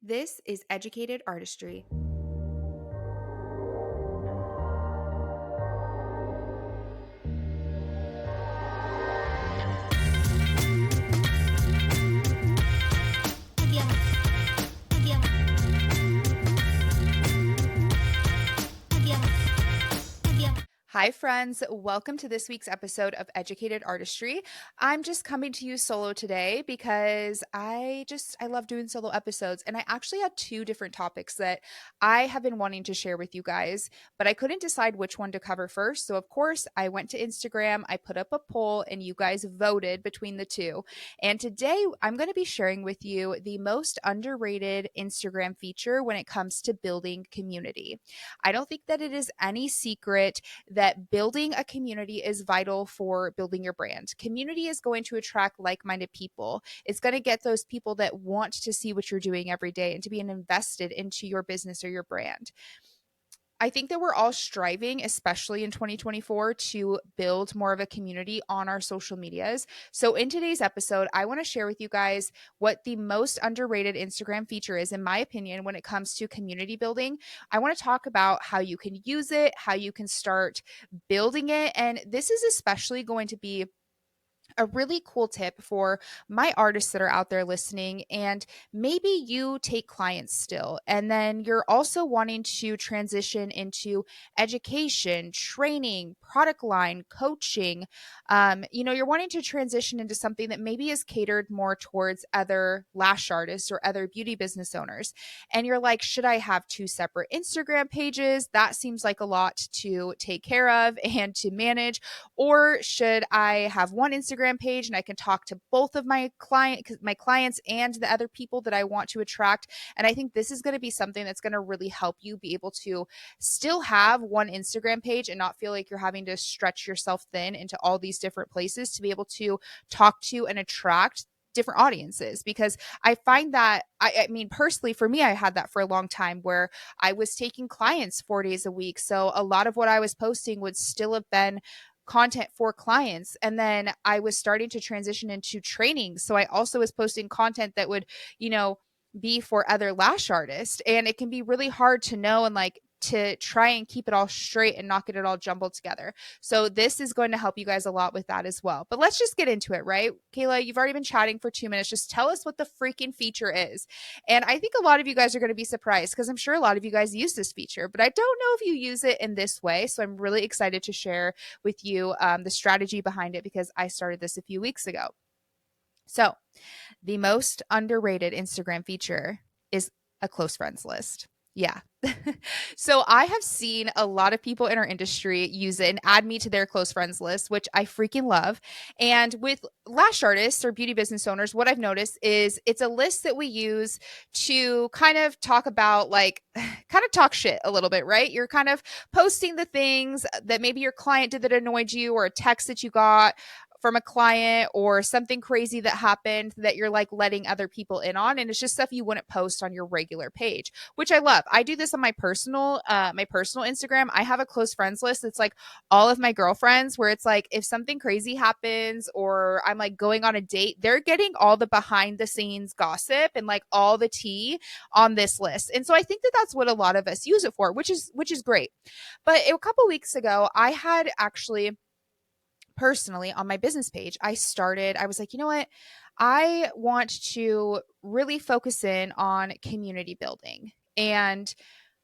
This is Educated Artistry. Hi, friends. Welcome to this week's episode of Educated Artistry. I'm just coming to you solo today because I love doing solo episodes. And I actually had two different topics that I have been wanting to share with you guys, but I couldn't decide which one to cover first. So, of course, I went to Instagram, I put up a poll, and you guys voted between the two. And today I'm going to be sharing with you the most underrated Instagram feature when it comes to building community. I don't think that it is any secret that building a community is vital for building your brand. Community is going to attract like minded people. It's going to get those people that want to see what you're doing every day and to be invested into your business or your brand. I think that we're all striving, especially in 2024, to build more of a community on our social medias. So, in today's episode, I want to share with you guys what the most underrated Instagram feature is, in my opinion, when it comes to community building. I want to talk about how you can use it, how you can start building it. And this is especially going to be a really cool tip for my artists that are out there listening. And maybe you take clients still, and then you're also wanting to transition into education, training, product line, coaching. You're wanting to transition into something that maybe is catered more towards other lash artists or other beauty business owners. And you're like, should I have two separate Instagram pages? That seems like a lot to take care of and to manage. Or should I have one Instagram page and I can talk to both of my clients and the other people that I want to attract? And I think this is going to be something that's going to really help you be able to still have one Instagram page and not feel like you're having to stretch yourself thin into all these different places to be able to talk to and attract different audiences. Because I find that I mean, personally, for me, I had that for a long time where I was taking clients 4 days a week. So a lot of what I was posting would still have been content for clients. And then I was starting to transition into training. So I also was posting content that would, you know, be for other lash artists. And it can be really hard to know and like to try and keep it all straight and not get it all jumbled together. So this is going to help you guys a lot with that as well. But let's just get into it, right? Kayla, you've already been chatting for 2 minutes. Just tell us what the freaking feature is. And I think a lot of you guys are going to be surprised because I'm sure a lot of you guys use this feature, but I don't know if you use it in this way. So I'm really excited to share with you the strategy behind it because I started this a few weeks ago. So, the most underrated Instagram feature is a close friends list. Yeah. So I have seen a lot of people in our industry use it and add me to their close friends list, which I freaking love. And with lash artists or beauty business owners, what I've noticed is it's a list that we use to kind of talk about, like, kind of talk shit a little bit, right? You're kind of posting the things that maybe your client did that annoyed you, or a text that you got from a client, or something crazy that happened that you're like letting other people in on, and it's just stuff you wouldn't post on your regular page, which I love. I do this on my personal Instagram. I have a close friends list. It's like all of my girlfriends, where it's like if something crazy happens or I'm like going on a date, they're getting all the behind the scenes gossip and like all the tea on this list. And so I think that that's what a lot of us use it for, which is great. But a couple weeks ago, I had actually personally on my business page, I was like, you know what? I want to really focus in on community building and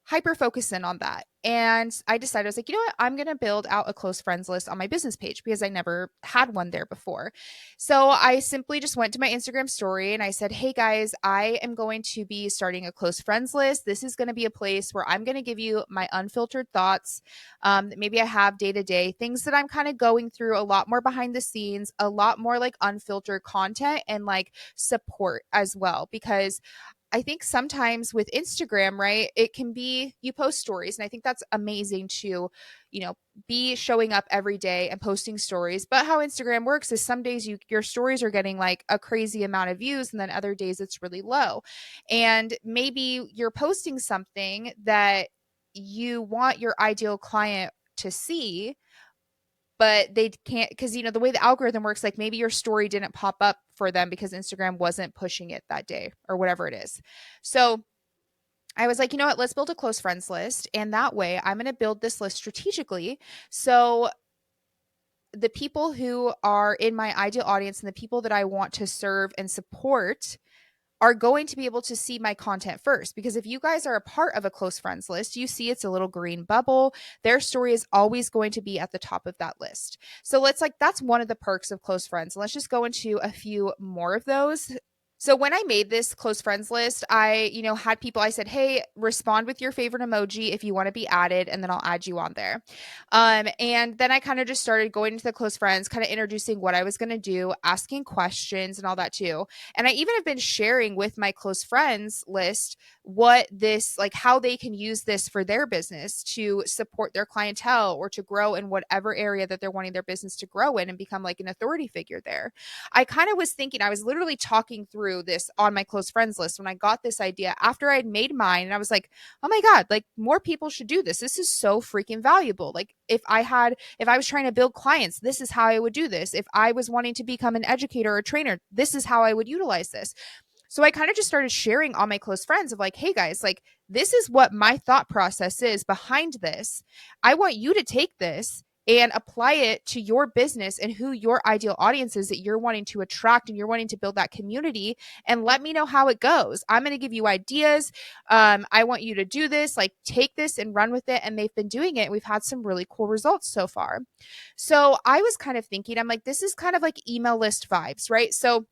hyper focus in on that. And I decided, I was like, you know what? I'm going to build out a close friends list on my business page because I never had one there before. So I simply just went to my Instagram story and I said, hey guys, I am going to be starting a close friends list. This is going to be a place where I'm going to give you my unfiltered thoughts. That maybe I have day to day, things that I'm kind of going through, a lot more behind the scenes, a lot more like unfiltered content and like support as well. Because I think sometimes with Instagram, right, it can be you post stories, and I think that's amazing to, you know, be showing up every day and posting stories. But how Instagram works is some days your stories are getting like a crazy amount of views, and then other days it's really low. And maybe you're posting something that you want your ideal client to see, but they can't, because the way the algorithm works, like maybe your story didn't pop up for them because Instagram wasn't pushing it that day or whatever it is. So I was like, you know what, let's build a close friends list. And that way I'm going to build this list strategically. So the people who are in my ideal audience and the people that I want to serve and support are going to be able to see my content first. Because if you guys are a part of a close friends list, you see it's a little green bubble. Their story is always going to be at the top of that list. So that's one of the perks of close friends. And let's just go into a few more of those. So when I made this close friends list, I, had people, I said, hey, respond with your favorite emoji if you want to be added, and then I'll add you on there. And then I kind of just started going into the close friends, kind of introducing what I was going to do, asking questions and all that too. And I even have been sharing with my close friends list what this, like how they can use this for their business to support their clientele or to grow in whatever area that they're wanting their business to grow in and become like an authority figure there. I kind of was thinking, I was literally talking through this on my close friends list when I got this idea after I'd made mine. And I was like, oh my God, like more people should do this. This is so freaking valuable. Like if I was trying to build clients, this is how I would do this. If I was wanting to become an educator or trainer, this is how I would utilize this. So I kind of just started sharing all my close friends of like, hey guys, like this is what my thought process is behind this. I want you to take this and apply it to your business and who your ideal audience is that you're wanting to attract and you're wanting to build that community, and let me know how it goes. I'm going to give you ideas. I want you to do this, like take this and run with it. And they've been doing it. We've had some really cool results so far. So I was kind of thinking, I'm like, this is kind of like email list vibes, right? So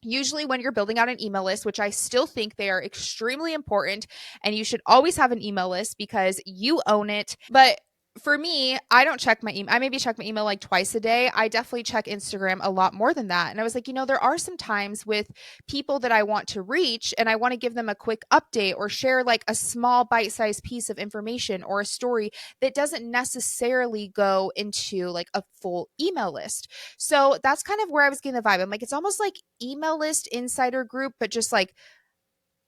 usually when you're building out an email list, which I still think they are extremely important, and you should always have an email list because you own it. But for me, I don't check my email. I maybe check my email like twice a day. I definitely check Instagram a lot more than that. And I was like, there are some times with people that I want to reach and I want to give them a quick update or share like a small bite-sized piece of information or a story that doesn't necessarily go into like a full email list. So that's kind of where I was getting the vibe. I'm like, it's almost like email list insider group, but just like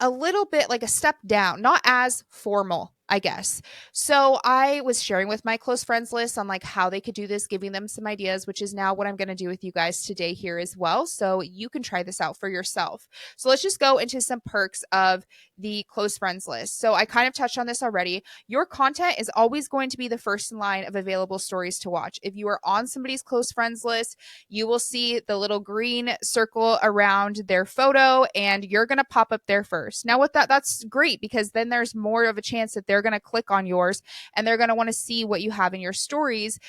a little bit like a step down, not as formal, I guess. So I was sharing with my close friends list on like how they could do this, giving them some ideas, which is now what I'm going to do with you guys today here as well. So you can try this out for yourself. So let's just go into some perks of the close friends list. So I kind of touched on this already. Your content is always going to be the first in line of available stories to watch. If you are on somebody's close friends list, you will see the little green circle around their photo and you're going to pop up there first. Now with that's great because then there's more of a chance that they're going to click on yours and they're going to want to see what you have in your stories,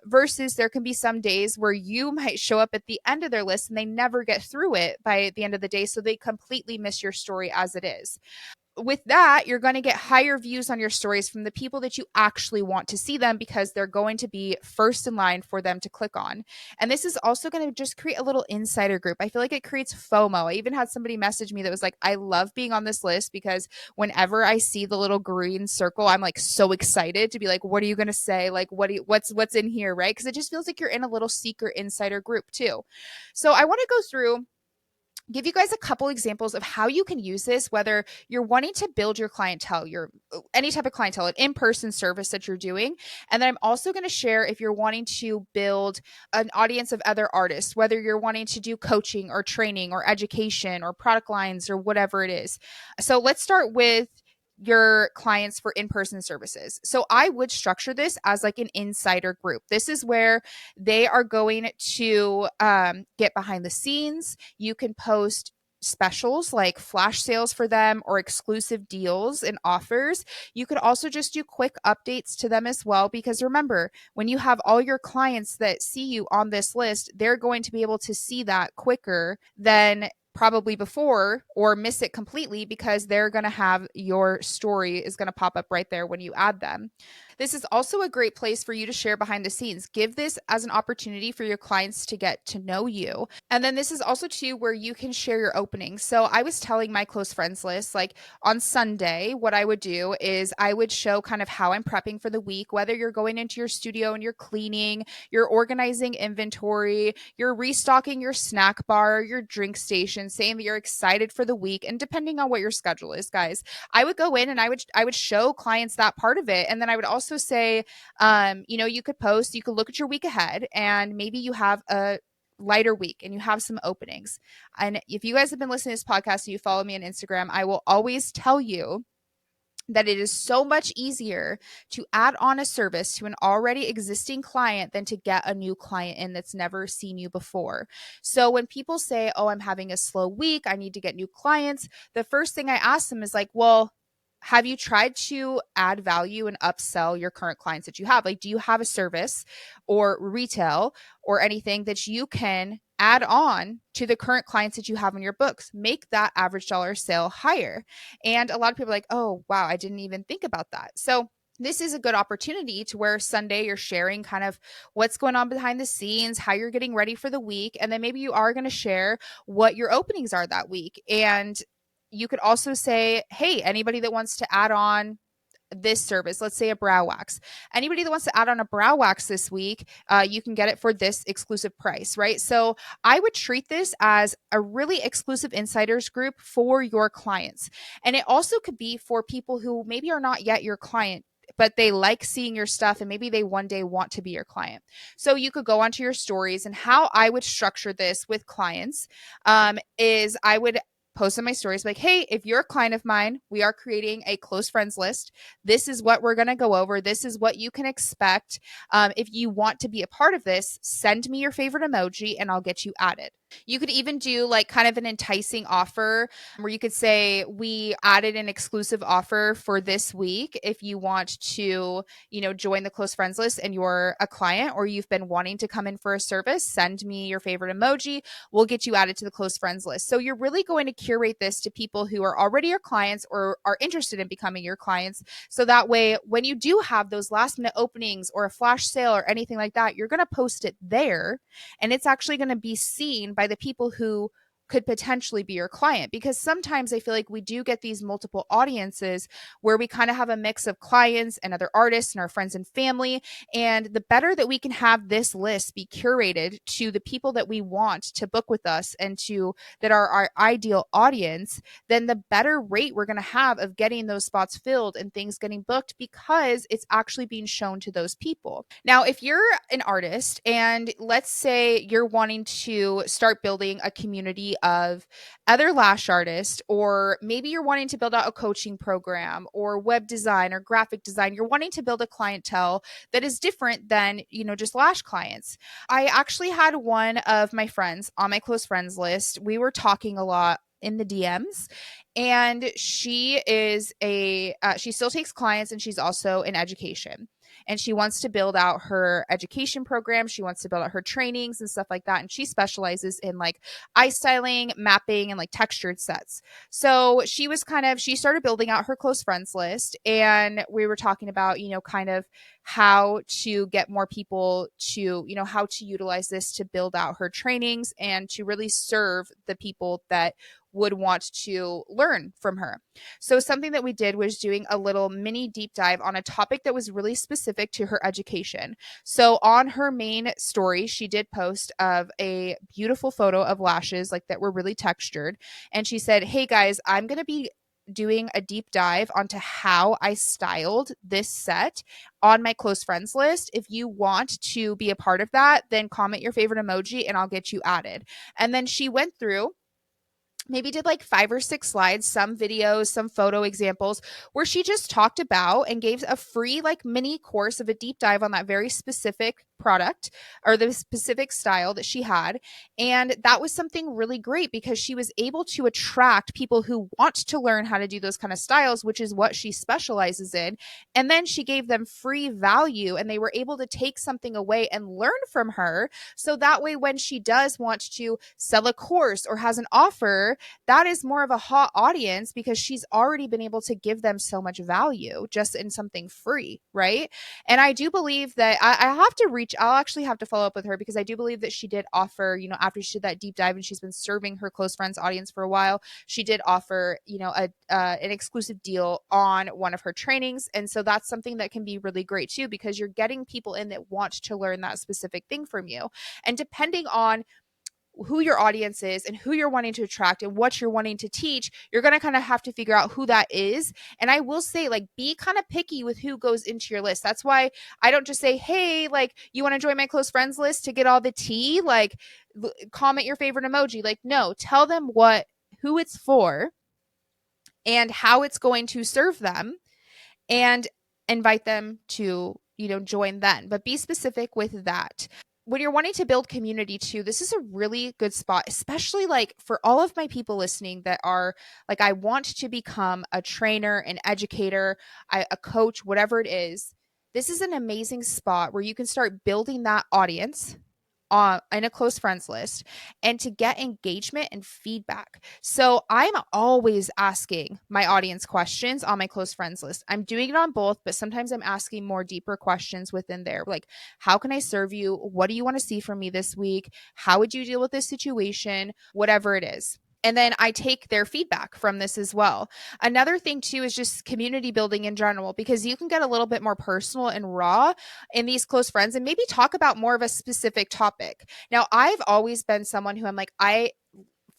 versus there can be some days where you might show up at the end of their list and they never get through it by the end of the day. So they completely miss your story as it is. With that, you're going to get higher views on your stories from the people that you actually want to see them because they're going to be first in line for them to click on. And this is also going to just create a little insider group. I feel like it creates FOMO. I even had somebody message me that was like, I love being on this list because whenever I see the little green circle, I'm like so excited to be like, what are you going to say? Like, what's in here, right? Because it just feels like you're in a little secret insider group too. So I want to go through, give you guys a couple examples of how you can use this, whether you're wanting to build your clientele, your any type of clientele, an in-person service that you're doing. And then I'm also going to share if you're wanting to build an audience of other artists, whether you're wanting to do coaching or training or education or product lines or whatever it is. So let's start with your clients for in-person services. So I would structure this as like an insider group. This is where they are going to get behind the scenes. You can post specials like flash sales for them or exclusive deals and offers. You could also just do quick updates to them as well, because remember, when you have all your clients that see you on this list, they're going to be able to see that quicker than probably before, or miss it completely because they're going to have your story is going to pop up right there when you add them. This is also a great place for you to share behind the scenes. Give this as an opportunity for your clients to get to know you. And then this is also too where you can share your openings. So I was telling my close friends list, like on Sunday, what I would do is I would show kind of how I'm prepping for the week, whether you're going into your studio and you're cleaning, you're organizing inventory, you're restocking your snack bar, your drink stations, notification saying that you're excited for the week. And depending on what your schedule is, guys, I would go in and I would show clients that part of it. And then I would also say, you could post, you could look at your week ahead, and maybe you have a lighter week and you have some openings. And if you guys have been listening to this podcast and you follow me on Instagram, I will always tell you that it is so much easier to add on a service to an already existing client than to get a new client in that's never seen you before. So when people say, "Oh, I'm having a slow week, I need to get new clients," the first thing I ask them is like, "Well, have you tried to add value and upsell your current clients that you have? Like, do you have a service or retail or anything that you can add on to the current clients that you have in your books? Make that average dollar sale higher." And a lot of people are like, "Oh, wow, I didn't even think about that." So this is a good opportunity to where Sunday you're sharing kind of what's going on behind the scenes, how you're getting ready for the week. And then maybe you are going to share what your openings are that week. And you could also say, "Hey, anybody that wants to add on this service, let's say a brow wax, anybody that wants to add on a brow wax this week, you can get it for this exclusive price," right? So I would treat this as a really exclusive insiders group for your clients. And it also could be for people who maybe are not yet your client, but they like seeing your stuff and maybe they one day want to be your client. So you could go onto your stories. And how I would structure this with clients is I would post on my stories like, "Hey, if you're a client of mine, we are creating a close friends list. This is what we're going to go over. This is what you can expect. If you want to be a part of this, send me your favorite emoji and I'll get you added." You could even do like kind of an enticing offer where you could say, "We added an exclusive offer for this week. If you want to, join the close friends list and you're a client or you've been wanting to come in for a service, send me your favorite emoji. We'll get you added to the close friends list." So you're really going to curate this to people who are already your clients or are interested in becoming your clients. So that way, when you do have those last minute openings or a flash sale or anything like that, you're going to post it there, and it's actually going to be seen by the people who could potentially be your client. Because sometimes I feel like we do get these multiple audiences where we kind of have a mix of clients and other artists and our friends and family. And the better that we can have this list be curated to the people that we want to book with us and to that are our ideal audience, then the better rate we're going to have of getting those spots filled and things getting booked, because it's actually being shown to those people. Now, if you're an artist and let's say you're wanting to start building a community of other lash artists, or maybe you're wanting to build out a coaching program or web design or graphic design, you're wanting to build a clientele that is different than, just lash clients. I actually had one of my friends on my close friends list. We were talking a lot in the DMs, and she still takes clients, and she's also in education, and she wants to build out her education program. She wants to build out her trainings and stuff like that. And she specializes in like eye styling, mapping, and like textured sets. So she started building out her close friends list. And we were talking about, kind of how to get more people to, how to utilize this to build out her trainings and to really serve the people that would want to learn from her. So something that we did was doing a little mini deep dive on a topic that was really specific to her education. So on her main story, she did post of a beautiful photo of lashes like that were really textured. And she said, "Hey guys, I'm going to be doing a deep dive onto how I styled this set on my close friends list. If you want to be a part of that, then comment your favorite emoji and I'll get you added." And then she went through, maybe did like 5 or 6 slides, some videos, some photo examples, where she just talked about and gave a free like mini course of a deep dive on that very specific product or the specific style that she had. And that was something really great because she was able to attract people who want to learn how to do those kind of styles, which is what she specializes in. And then she gave them free value and they were able to take something away and learn from her. So that way, when she does want to sell a course or has an offer, that is more of a hot audience because she's already been able to give them so much value just in something free, right? And I do believe that I'll actually have to follow up with her because I do believe that she did offer, after she did that deep dive and she's been serving her close friends audience for a while, she did offer, an exclusive deal on one of her trainings. And so that's something that can be really great too, because you're getting people in that want to learn that specific thing from you. And depending on who your audience is and who you're wanting to attract and what you're wanting to teach, you're going to kind of have to figure out who that is. And I will say, like, be kind of picky with who goes into your list. That's why I don't just say, hey, like, you want to join my close friends list to get all the tea? Like, comment your favorite emoji. Like, no, tell them who it's for and how it's going to serve them, and invite them to, join then. But be specific with that. When you're wanting to build community too, this is a really good spot, especially like for all of my people listening that are like, I want to become a trainer, an educator, a coach, whatever it is. This is an amazing spot where you can start building that audience in a close friends list, and to get engagement and feedback. So I'm always asking my audience questions on my close friends list. I'm doing it on both, but sometimes I'm asking more deeper questions within there. Like, how can I serve you? What do you want to see from me this week? How would you deal with this situation? Whatever it is. And then I take their feedback from this as well. Another thing too is just community building in general, because you can get a little bit more personal and raw in these close friends and maybe talk about more of a specific topic. Now, I've always been someone who I'm like,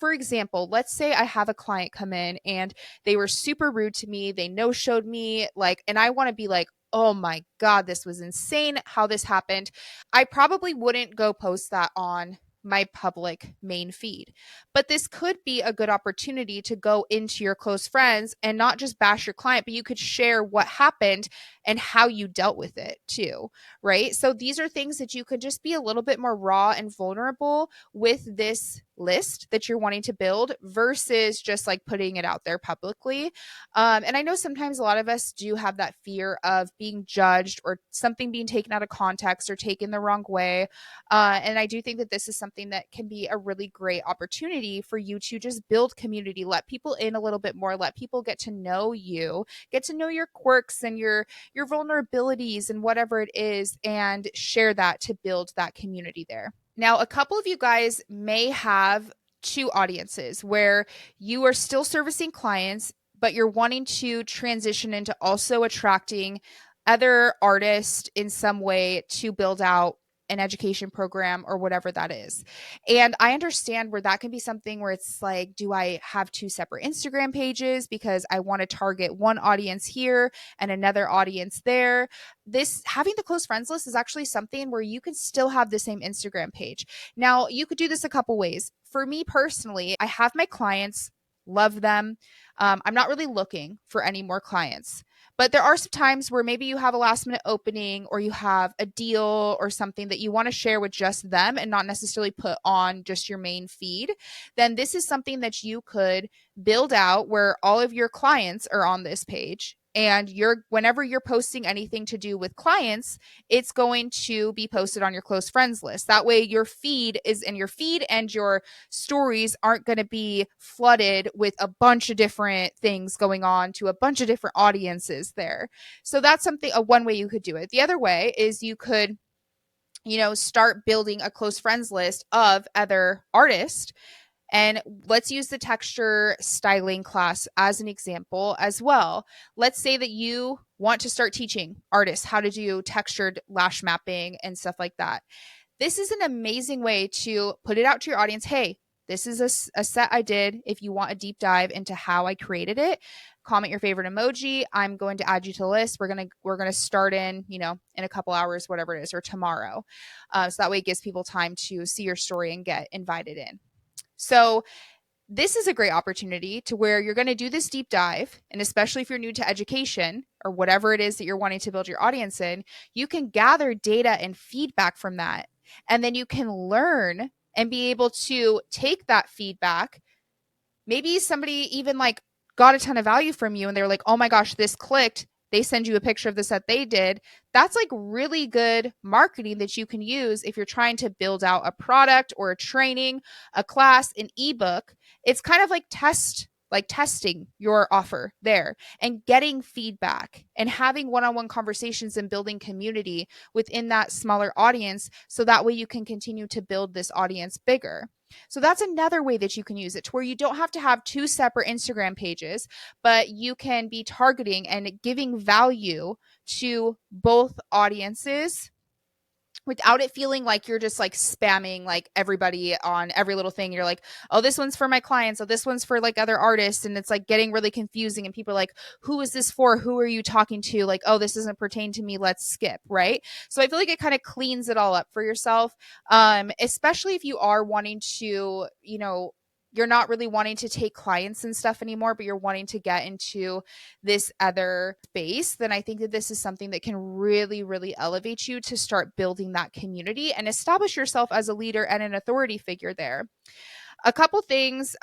for example, let's say I have a client come in and they were super rude to me. They no showed me, like, and I want to be like, oh my God, this was insane how this happened. I probably wouldn't go post that on my public main feed. But this could be a good opportunity to go into your close friends and not just bash your client, but you could share what happened and how you dealt with it too, right? So these are things that you could just be a little bit more raw and vulnerable with this list that you're wanting to build versus just like putting it out there publicly. And I know sometimes a lot of us do have that fear of being judged or something being taken out of context or taken the wrong way. And I do think that this is something that can be a really great opportunity for you to just build community, let people in a little bit more, let people get to know you, get to know your quirks and your vulnerabilities and whatever it is, and share that to build that community there. Now, a couple of you guys may have two audiences where you are still servicing clients, but you're wanting to transition into also attracting other artists in some way to build out an education program or whatever that is. And I understand where that can be something where it's like, do I have two separate Instagram pages because I want to target one audience here and another audience there? This having the close friends list is actually something where you can still have the same Instagram page. Now, you could do this a couple ways. For me personally, I have my clients, love them. I'm not really looking for any more clients. But there are some times where maybe you have a last minute opening or you have a deal or something that you want to share with just them and not necessarily put on just your main feed. Then this is something that you could build out where all of your clients are on this page. And whenever you're posting anything to do with clients, it's going to be posted on your close friends list. That way your feed is in your feed and your stories aren't going to be flooded with a bunch of different things going on to a bunch of different audiences there. So that's one way you could do it. The other way is you could, start building a close friends list of other artists. And let's use the texture styling class as an example as well. Let's say that you want to start teaching artists how to do textured lash mapping and stuff like that. This is an amazing way to put it out to your audience. Hey, this is a set I did. If you want a deep dive into how I created it, comment your favorite emoji. I'm going to add you to the list. We're gonna start in in a couple hours, whatever it is, or tomorrow. So that way it gives people time to see your story and get invited in. So this is a great opportunity to where you're going to do this deep dive. And especially if you're new to education or whatever it is that you're wanting to build your audience in, you can gather data and feedback from that. And then you can learn and be able to take that feedback. Maybe somebody even like got a ton of value from you and they're like, oh my gosh, this clicked. They send you a picture of the set they did. That's like really good marketing that you can use if you're trying to build out a product or a training, a class, an ebook. It's kind of like testing your offer there and getting feedback and having one-on-one conversations and building community within that smaller audience. So that way you can continue to build this audience bigger. So that's another way that you can use it, to where you don't have to have two separate Instagram pages, but you can be targeting and giving value to both audiences without it feeling like you're just like spamming like everybody on every little thing. You're like, oh, this one's for my clients, oh, this one's for like other artists, and it's like getting really confusing, and people are like, who is this for, who are you talking to, like, oh, this doesn't pertain to me, let's skip, right? So I feel like it kind of cleans it all up for yourself, especially if you are wanting to, you're not really wanting to take clients and stuff anymore, but you're wanting to get into this other space, then I think that this is something that can really, really elevate you to start building that community and establish yourself as a leader and an authority figure there. A couple things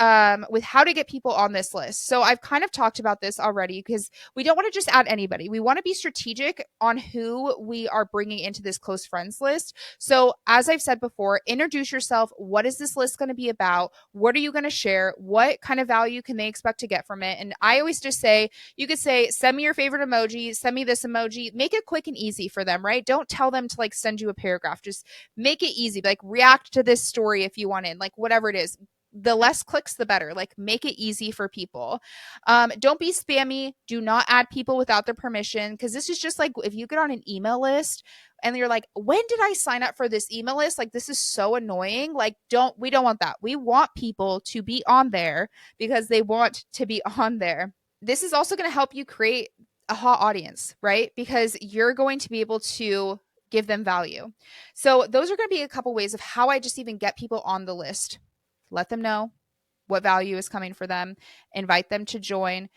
with how to get people on this list. So I've kind of talked about this already, because we don't want to just add anybody. We want to be strategic on who we are bringing into this close friends list. So as I've said before, introduce yourself. What is this list going to be about? What are you going to share? What kind of value can they expect to get from it? And I always just say, you could say, send me your favorite emoji, send me this emoji, make it quick and easy for them, right? Don't tell them to like send you a paragraph. Just make it easy. Like, react to this story if you want in, like, whatever it is. The less clicks, the better. Like, make it easy for people. Don't be spammy. Do not add people without their permission, because this is just like if you get on an email list and you're like, when did I sign up for this email list? Like, this is so annoying. Like, we don't want that. We want people to be on there because they want to be on there. This is also going to help you create a hot audience, right? Because you're going to be able to give them value. So those are going to be a couple ways of how I just even get people on the list. Let them know what value is coming for them, invite them to join.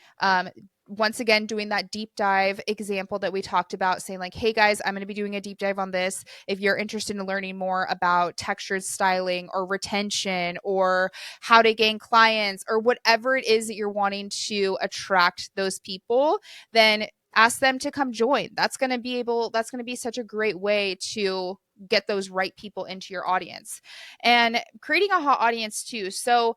Once again, doing that deep dive example that we talked about, saying like, hey guys, I'm going to be doing a deep dive on this. If you're interested in learning more about textured styling or retention or how to gain clients or whatever it is that you're wanting to attract those people, then ask them to come join. That's going to be such a great way to get those right people into your audience, and creating a hot audience too. So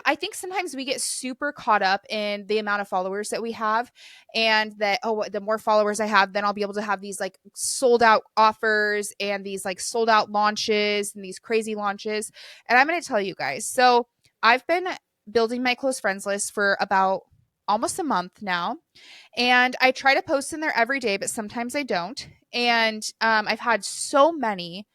I think sometimes we get super caught up in the amount of followers that we have, and that, oh, the more followers I have, then I'll be able to have these like sold out offers and these like sold out launches and these crazy launches. And I'm going to tell you guys. So I've been building my close friends list for about almost a month now, and I try to post in there every day, but sometimes I don't. And I've had so many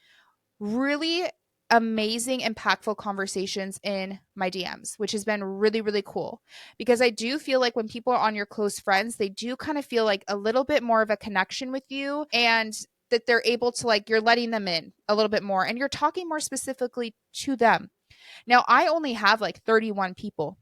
really amazing, impactful conversations in my DMs, which has been really, really cool, because I do feel like when people are on your close friends, they do kind of feel like a little bit more of a connection with you, and that they're able to, like, you're letting them in a little bit more and you're talking more specifically to them. Now, I only have like 31 people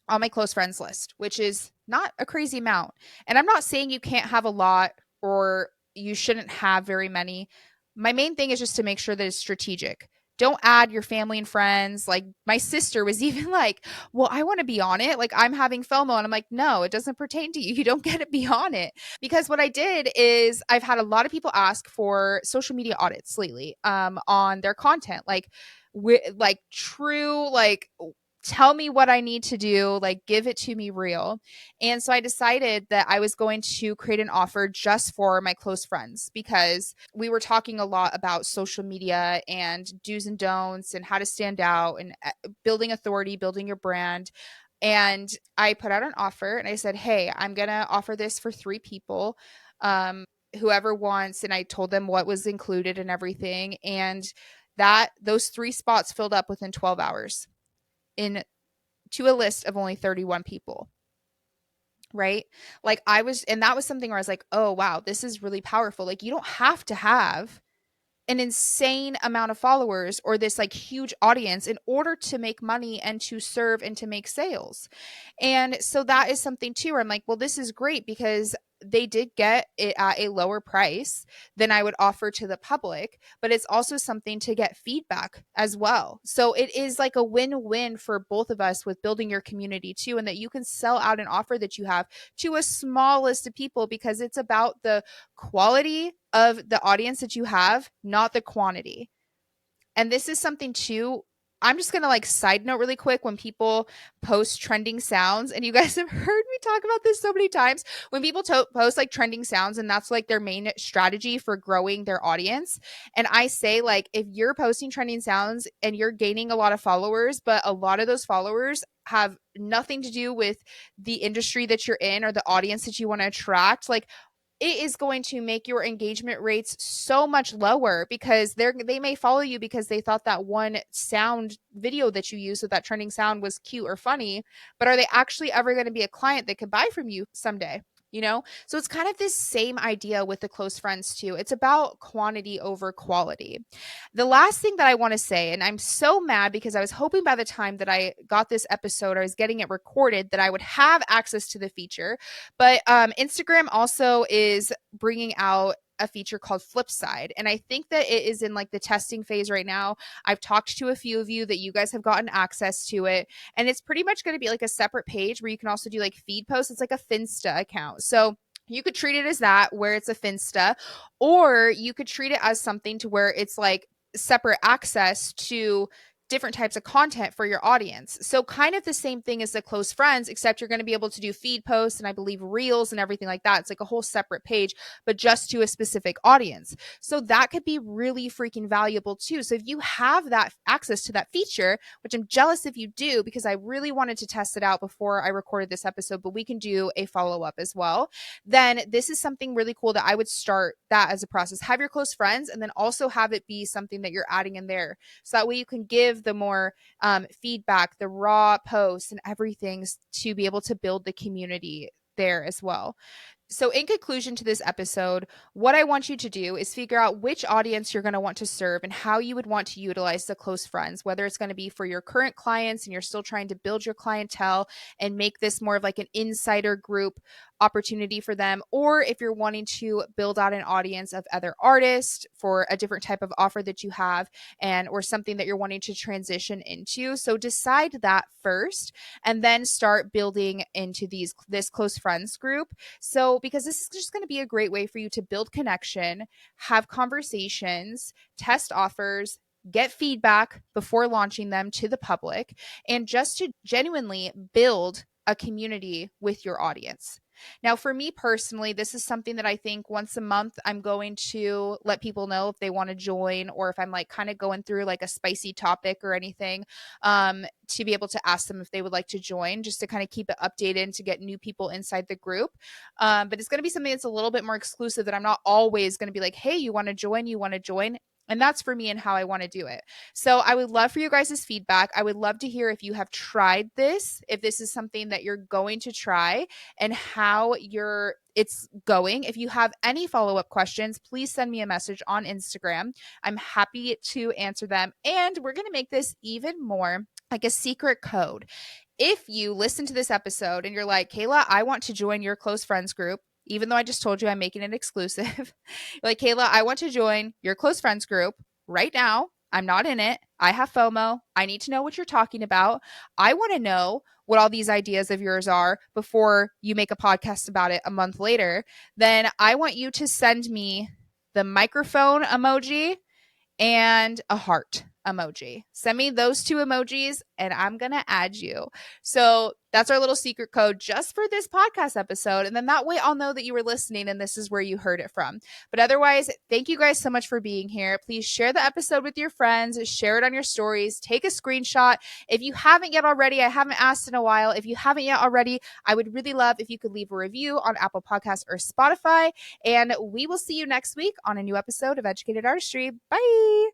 on my close friends list, which is not a crazy amount. And I'm not saying you can't have a lot or you shouldn't have very many. My main thing is just to make sure that it's strategic. Don't add your family and friends. Like, my sister was even like, well, I want to be on it. Like, I'm having FOMO. And I'm like, no, it doesn't pertain to you. You don't get to be on it. Because what I did is I've had a lot of people ask for social media audits lately on their content. Like true, like, tell me what I need to do, like, give it to me real. And so I decided that I was going to create an offer just for my close friends, because we were talking a lot about social media and do's and don'ts and how to stand out and building authority, building your brand. And I put out an offer and I said, hey, I'm going to offer this for 3 people. Whoever wants. And I told them what was included and everything. And those 3 spots filled up within 12 hours in to a list of only 31 people, right? Like, and that was something where I was like, oh wow, this is really powerful. Like, you don't have to have an insane amount of followers or this like huge audience in order to make money and to serve and to make sales. And so that is something too where I'm like, well, this is great, because they did get it at a lower price than I would offer to the public, but it's also something to get feedback as well. So it is like a win-win for both of us with building your community too, and that you can sell out an offer that you have to a small list of people, because it's about the quality of the audience that you have, not the quantity. And this is something too. I'm just going to like side note really quick, when people post trending sounds, and you guys have heard me talk about this so many times, when people post like trending sounds and that's like their main strategy for growing their audience. And I say, like, if you're posting trending sounds and you're gaining a lot of followers, but a lot of those followers have nothing to do with the industry that you're in or the audience that you want to attract, like, it is going to make your engagement rates so much lower because they may follow you because they thought that one sound video that you used with that trending sound was cute or funny, but are they actually ever going to be a client that could buy from you someday? You know? So it's kind of this same idea with the close friends too. It's about quantity over quality. The last thing that I want to say, and I'm so mad because I was hoping by the time that I got this episode, I was getting it recorded, that I would have access to the feature. But Instagram also is bringing out a feature called Flipside. And I think that it is in like the testing phase right now. I've talked to a few of you that you guys have gotten access to it. And it's pretty much going to be like a separate page where you can also do like feed posts. It's like a Finsta account. So you could treat it as that, where it's a Finsta, or you could treat it as something to where it's like separate access to different types of content for your audience. So kind of the same thing as the close friends, except you're going to be able to do feed posts and I believe reels and everything like that. It's like a whole separate page, but just to a specific audience. So that could be really freaking valuable too. So if you have that access to that feature, which I'm jealous if you do, because I really wanted to test it out before I recorded this episode, but we can do a follow-up as well, then this is something really cool that I would start that as a process. Have your close friends and then also have it be something that you're adding in there. So that way you can give the more feedback, the raw posts and everything to be able to build the community there as well. So, in conclusion to this episode, what I want you to do is figure out which audience you're going to want to serve and how you would want to utilize the close friends, whether it's going to be for your current clients and you're still trying to build your clientele and make this more of like an insider group opportunity for them, or if you're wanting to build out an audience of other artists for a different type of offer that you have and or something that you're wanting to transition into. So decide that first and then start building into this close friends group. So, because this is just going to be a great way for you to build connection, have conversations, test offers, get feedback before launching them to the public, and just to genuinely build a community with your audience. Now, for me personally, this is something that I think once a month I'm going to let people know if they want to join or if I'm like kind of going through like a spicy topic or anything, to be able to ask them if they would like to join, just to kind of keep it updated and to get new people inside the group. But it's going to be something that's a little bit more exclusive that I'm not always going to be like, hey, you want to join? You want to join? And that's for me and how I want to do it. So I would love for you guys' feedback. I would love to hear if you have tried this, if this is something that you're going to try, and how it's going. If you have any follow-up questions, please send me a message on Instagram. I'm happy to answer them. And we're going to make this even more like a secret code. If you listen to this episode and you're like, Kayla, I want to join your close friends group, even though I just told you I'm making it exclusive. Like, Kayla, I want to join your close friends group right now. I'm not in it. I have FOMO. I need to know what you're talking about. I want to know what all these ideas of yours are before you make a podcast about it a month later. Then I want you to send me the microphone emoji and a heart emoji. Send me those two emojis and I'm going to add you. So that's our little secret code just for this podcast episode. And then that way I'll know that you were listening and this is where you heard it from. But otherwise, thank you guys so much for being here. Please share the episode with your friends, share it on your stories, take a screenshot. If you haven't yet already, I haven't asked in a while. If you haven't yet already, I would really love if you could leave a review on Apple Podcasts or Spotify. And we will see you next week on a new episode of Educated Artistry. Bye.